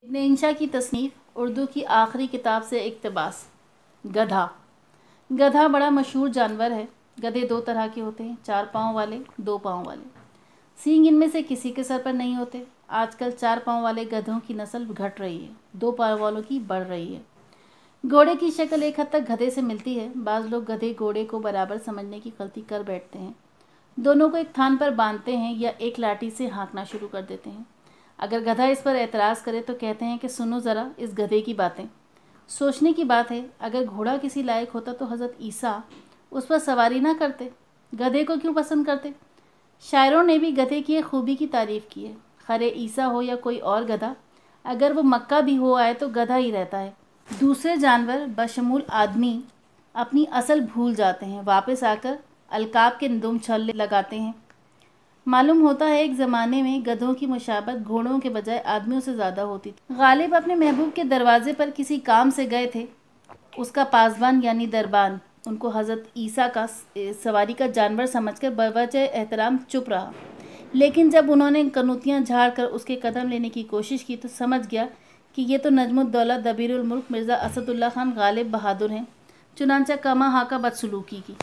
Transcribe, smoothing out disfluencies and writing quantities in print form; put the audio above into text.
ابن انشا کی تصنیف اردو کی آخری کتاب سے اقتباس۔ گدھا۔ گدھا بڑا مشہور جانور ہے۔ گدھے دو طرح کے ہوتے ہیں، 4 پاؤں والے، 2 پاؤں والے۔ سینگ ان میں سے کسی کے سر پر نہیں ہوتے۔ آج کل 4 پاؤں والے گدھوں کی نسل گھٹ رہی ہے، 2 پاؤں والوں کی بڑھ رہی ہے۔ گھوڑے کی شکل ایک حد تک گدھے سے ملتی ہے۔ بعض لوگ گدھے گھوڑے کو برابر سمجھنے کی غلطی کر بیٹھتے ہیں، دونوں کو ایک تھان پر باندھتے ہیں یا ایک لاٹھی سے ہانکنا شروع کر دیتے ہیں۔ اگر گدھا اس پر اعتراض کرے تو کہتے ہیں کہ سنو ذرا اس گدھے کی باتیں۔ سوچنے کی بات ہے، اگر گھوڑا کسی لائق ہوتا تو حضرت عیسیٰ اس پر سواری نہ کرتے، گدھے کو کیوں پسند کرتے؟ شاعروں نے بھی گدھے کی ایک خوبی کی تعریف کی ہے۔ خرے عیسیٰ ہو یا کوئی اور گدھا، اگر وہ مکہ بھی ہو آئے تو گدھا ہی رہتا ہے۔ دوسرے جانور بشمول آدمی اپنی اصل بھول جاتے ہیں، واپس آ کر القاب کے دم چھلے لگاتے ہیں۔ معلوم ہوتا ہے ایک زمانے میں گدھوں کی مشابہت گھوڑوں کے بجائے آدمیوں سے زیادہ ہوتی تھی۔ غالب اپنے محبوب کے دروازے پر کسی کام سے گئے تھے۔ اس کا پاسبان یعنی دربان ان کو حضرت عیسیٰ کا سواری کا جانور سمجھ کر بوجہ احترام چپ رہا، لیکن جب انہوں نے کنوتیاں جھاڑ کر اس کے قدم لینے کی کوشش کی تو سمجھ گیا کہ یہ تو نجم الدولہ دبیر الملک مرزا اسد اللہ خان غالب بہادر ہیں، چنانچہ کما ہا کا بدسلوکی کی۔